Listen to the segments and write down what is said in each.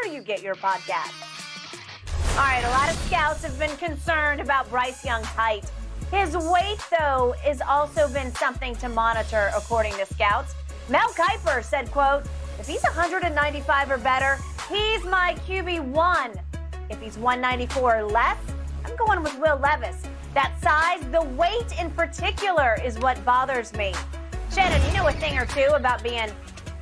wherever you get your podcasts. All right, a lot of scouts have been concerned about Bryce Young's height. His weight, though, has also been something to monitor, according to scouts. Mel Kiper said, quote, if he's 195 or better, he's my QB1. If he's 194 or less, I'm going with Will Levis. That size, the weight in particular, is what bothers me. Shannon, you know a thing or two about being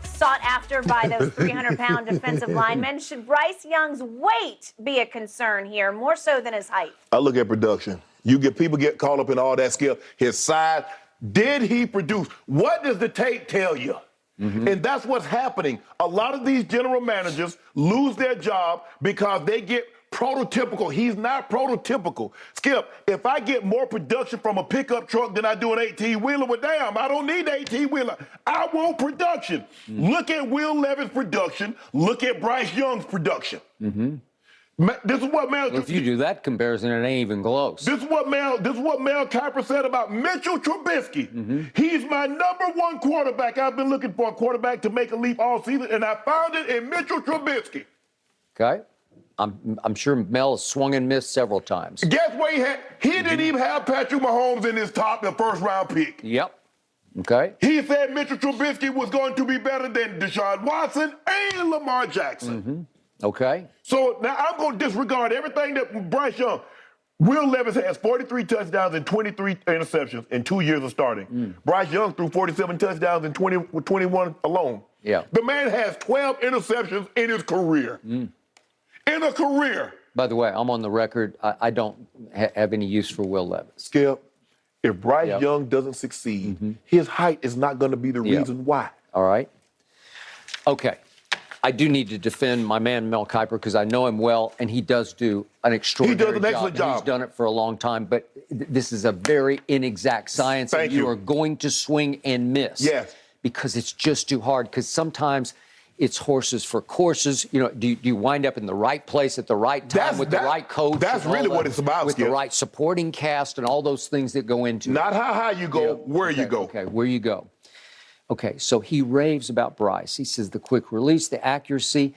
sought after by those 300-pound defensive linemen. Should Bryce Young's weight be a concern here, more so than his height? I look at production. People get caught up in all that skill. His size, did he produce? What does the tape tell you? And that's what's happening. A lot of these general managers lose their job because they get prototypical. He's not prototypical. Skip, if I get more production from a pickup truck than I do an 18-wheeler, well, damn, I don't need an 18-wheeler. I want production. Look at Will Levis' production. Look at Bryce Young's production. This is what Mel. Well, if you do that comparison, it ain't even close. This is what Mel Kiper said about Mitchell Trubisky. He's my #1 quarterback. I've been looking for a quarterback to make a leap all season, and I found it in Mitchell Trubisky. Okay. I'm sure Mel swung and missed several times. Guess what he had? He didn't even have Patrick Mahomes in his the first-round pick. Yep. Okay. He said Mitchell Trubisky was going to be better than Deshaun Watson and Lamar Jackson. Okay. So now I'm going to disregard everything that Bryce Young. Will Levis has 43 touchdowns and 23 interceptions in 2 years of starting. Bryce Young threw 47 touchdowns in 21 alone. Yeah. The man has 12 interceptions in his career. In a career. By the way, I'm on the record. I don't have any use for Will Levis. Skip, if Bryce Young doesn't succeed, his height is not going to be the reason why. All right. Okay. I do need to defend my man Mel Kiper because I know him well, and he does do an extraordinary job. Excellent job. He's done it for a long time, but this is a very inexact science, and you are going to swing and miss. Yes. Because it's just too hard, because sometimes it's horses for courses. You know, do you wind up in the right place at the right time with the right coach? That's really what it's about, with Skip. the right supporting cast and all those things that go into it. Not how high you go, where you go. Okay, where you go. Okay, so he raves about Bryce. He says the quick release, the accuracy.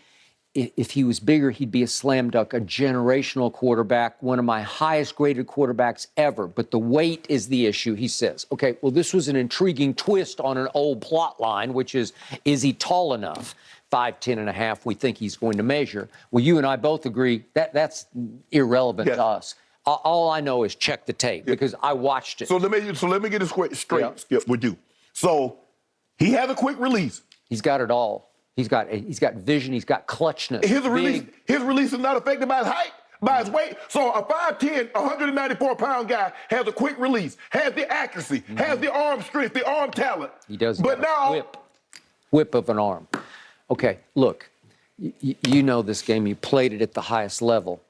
If he was bigger, he'd be a slam dunk, a generational quarterback, one of my highest graded quarterbacks ever. But the weight is the issue, he says. Okay, well, this was an intriguing twist on an old plot line, which is he tall enough? 5'10 and a half, we think he's going to measure. Well, you and I both agree that that's irrelevant to us. All I know is check the tape because I watched it. So let me get it straight, Skip, with you. So he has a quick release. He's got it all. He's got vision. He's got clutchness. His release is not affected by his height, by his weight. So a 5'10", 194-pound guy has a quick release, has the accuracy, has the arm strength, the arm talent. He does. But now, whip of an arm. Okay, look, you know this game. You played it at the highest level.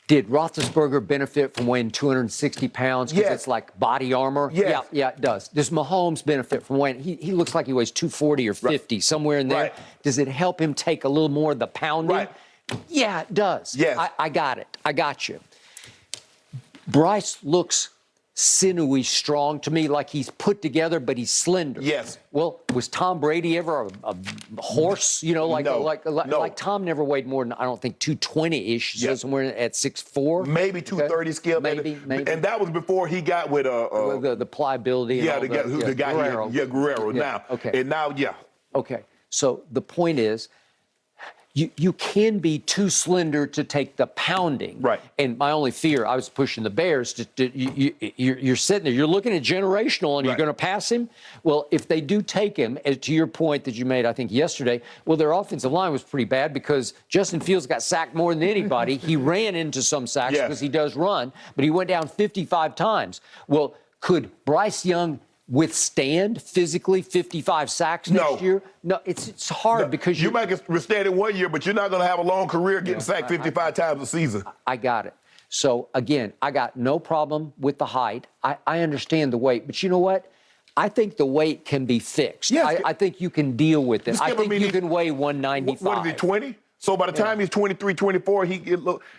Did Roethlisberger benefit from weighing 260 pounds because it's like body armor? Yes. Yeah, it does. Does Mahomes benefit from weighing? He looks like he weighs 240 or 50, somewhere in there. Right. Does it help him take a little more of the pounding? Right. Yeah, it does. Yes. I got it. I got you. Bryce looks sinewy, strong to me, like he's put together, but he's slender. Yes. Well, was Tom Brady ever a horse? You know, like Tom never weighed more than, I don't think, 220-ish, so somewhere at 6'4". Maybe 230 skill. Maybe. And that was before he got with the pliability. Yeah, and the guy Guerrero. Guerrero. Yeah, Now, okay. And now, Okay, so the point is, you can be too slender to take the pounding. Right. And my only fear, I was pushing the Bears, you're sitting there, you're looking at generational, and you're going to pass him? Well, if they do take him, to your point that you made, I think, yesterday, well, their offensive line was pretty bad because Justin Fields got sacked more than anybody. He ran into some sacks because he does run, but he went down 55 times. Well, could Bryce Young withstand physically 55 sacks next year? No, it's hard because you might withstand it 1 year, but you're not going to have a long career getting sacked 55 times a season. I got it. So, again, I got no problem with the height. I understand the weight. But you know what? I think the weight can be fixed. Yes. I think you can deal with it. I think you can weigh 195. What is he, 20? So by the time he's 23, 24,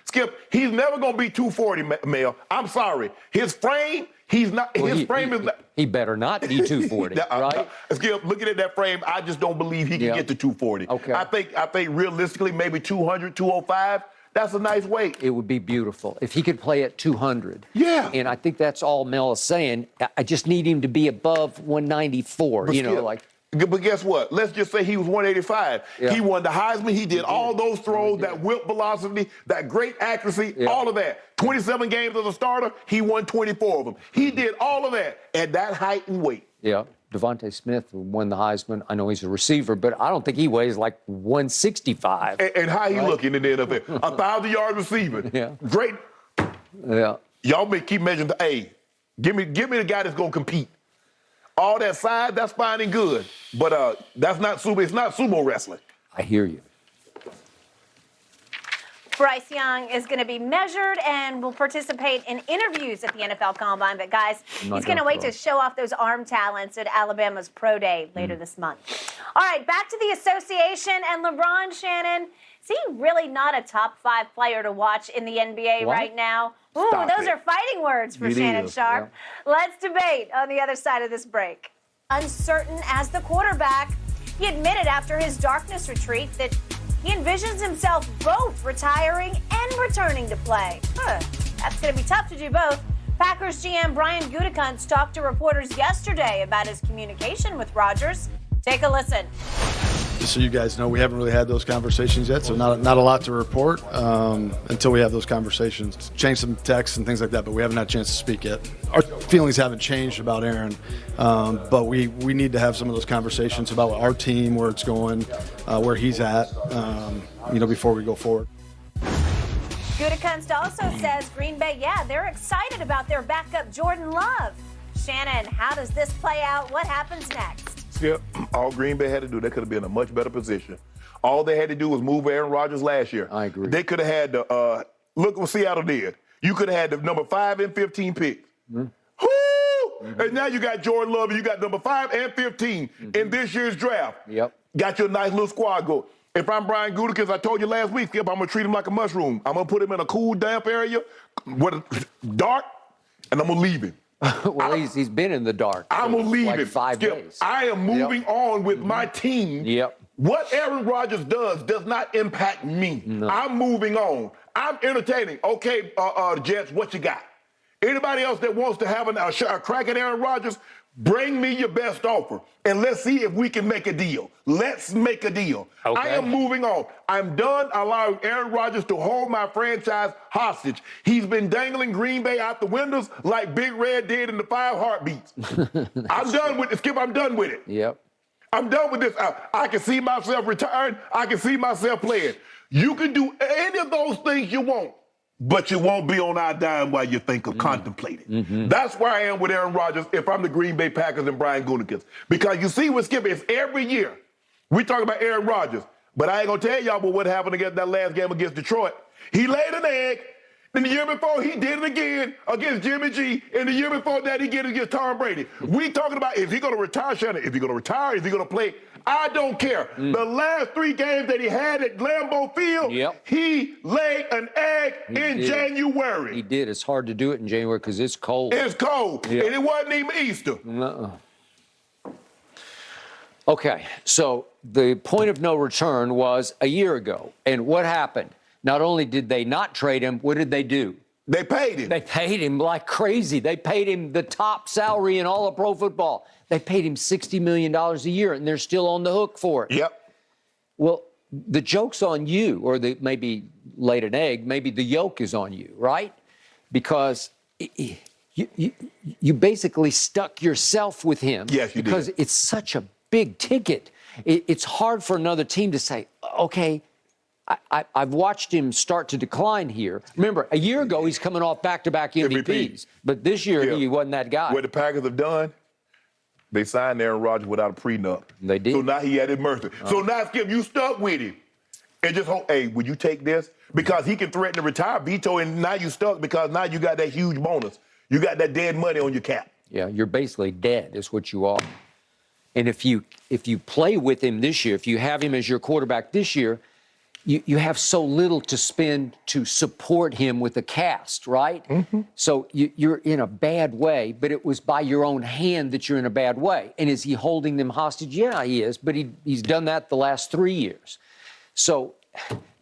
Skip, he's never going to be 240, Mel. I'm sorry. His frame, He's not. His frame is not. He better not be 240, right? Skip, looking at that frame, I just don't believe he can get to 240. Okay. I think realistically, maybe 200, 205. That's a nice weight. It would be beautiful if he could play at 200. Yeah. And I think that's all Mel is saying. I just need him to be above 194. But you know, Skip, like. But guess what? Let's just say he was 185. Yeah. He won the Heisman. He did all those throws, that whip velocity, that great accuracy, all of that. 27 games as a starter, he won 24 of them. He did all of that at that height and weight. Yeah. Devontae Smith won the Heisman. I know he's a receiver, but I don't think he weighs like 165. And how he looking in the NFL? 1,000 yards receiving. Yeah. Great. Yeah. Y'all may keep measuring the A. Give me the guy that's gonna compete. All that side, that's fine and good, but that's not sumo. It's not sumo wrestling. I hear you. Bryce Young is going to be measured and will participate in interviews at the NFL Combine. But, guys, he's going to wait to show off those arm talents at Alabama's Pro Day later this month. All right, back to the association and LeBron, Shannon. Is he really not a top 5 player to watch in the NBA right now? Ooh, those are fighting words for Shannon Sharp. Yeah. Let's debate on the other side of this break. Uncertain as the quarterback, he admitted after his darkness retreat that he envisions himself both retiring and returning to play. That's going to be tough to do both. Packers GM Brian Gutekunst talked to reporters yesterday about his communication with Rodgers. Take a listen. Just so you guys know, we haven't really had those conversations yet, so not a lot to report until we have those conversations. Change some texts and things like that, but we haven't had a chance to speak yet. Our feelings haven't changed about Aaron, but we need to have some of those conversations about our team, where it's going, where he's at, before we go forward. Gutekunst also says Green Bay, they're excited about their backup Jordan Love. Shannon, how does this play out? What happens next? Skip, all Green Bay had to do, they could have been in a much better position. All they had to do was move Aaron Rodgers last year. I agree. They could have had the, look what Seattle did. You could have had the number 5 and 15 picks. Woo! And now you got Jordan Love, and you got number 5 and 15 in this year's draft. Yep. Got your nice little squad go. If I'm Brian Gutekunst, I told you last week, Skip, I'm going to treat him like a mushroom. I'm going to put him in a cool, damp area, dark, and I'm going to leave him. Well, he's been in the dark. I'm going to leave like him. 5 days. I am moving on with my team. Yep. What Aaron Rodgers does not impact me. No. I'm moving on. I'm entertaining. Okay, Jets, what you got? Anybody else that wants to have a crack at Aaron Rodgers, bring me your best offer, and let's see if we can make a deal. Let's make a deal. Okay. I am moving on. I'm done allowing Aaron Rodgers to hold my franchise hostage. He's been dangling Green Bay out the windows like Big Red did in the 5 Heartbeats. I'm done with it, Skip. I'm done with it. Yep. I'm done with this. I can see myself retiring. I can see myself playing. You can do any of those things you want, but you won't be on our dime while you think of contemplating. That's where I am with Aaron Rodgers if I'm the Green Bay Packers and Brian Gutekunst. Because you see what Skip is every year. We talk about Aaron Rodgers, but I ain't going to tell y'all about what happened against that last game against Detroit. He laid an egg. Then the year before, he did it again against Jimmy G. And the year before that, he did it against Tom Brady. We talking about, is he going to retire, Shannon? Is he going to retire? Is he going to play? I don't care. The last 3 games that he had at Lambeau Field, he laid an egg in January. He did. It's hard to do it in January because it's cold. It's cold. And it wasn't even Easter. Okay, so the point of no return was a year ago. And what happened? Not only did they not trade him, what did they do? They paid him. They paid him like crazy. They paid him the top salary in all of pro football. They paid him $60 million a year, and they're still on the hook for it. Yep. Well, the joke's on you, or maybe laid an egg, maybe the yolk is on you, right? Because you basically stuck yourself with him. Yes, you did. Because it's such a big ticket. It's hard for another team to say, okay, I've watched him start to decline here. Remember, a year ago, he's coming off back-to-back MVPs. But this year, he wasn't that guy. What the Packers have done, they signed Aaron Rodgers without a prenup. They did. So now he had it mercy. So now, Skip, you stuck with him. And just hope, hey, would you take this? Because he can threaten to retire, veto, and now you stuck because now you got that huge bonus. You got that dead money on your cap. Yeah, you're basically dead is what you are. And if you play with him this year, if you have him as your quarterback this year, you have so little to spend to support him with a cast, right? So you're in a bad way, but it was by your own hand that you're in a bad way. And is he holding them hostage? Yeah, he is, but he's done that the last 3 years. So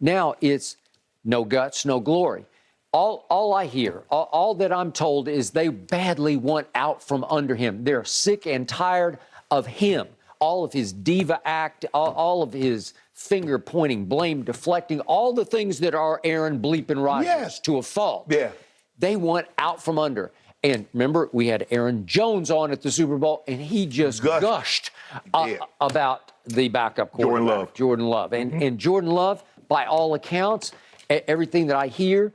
now it's no guts, no glory. All I hear, all that I'm told is they badly want out from under him. They're sick and tired of him. All of his diva act, all of his finger pointing, blame deflecting, all the things that are Aaron bleeping Rodgers to a fault. Yeah. They want out from under. And remember, we had Aaron Jones on at the Super Bowl, and he just gushed about the backup quarterback, Jordan Love. And Jordan Love, by all accounts, everything that I hear,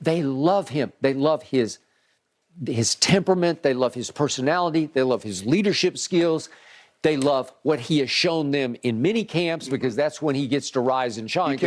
they love him. They love his temperament. They love his personality. They love his leadership skills. They love what he has shown them in mini camps, because that's when he gets to rise and shine.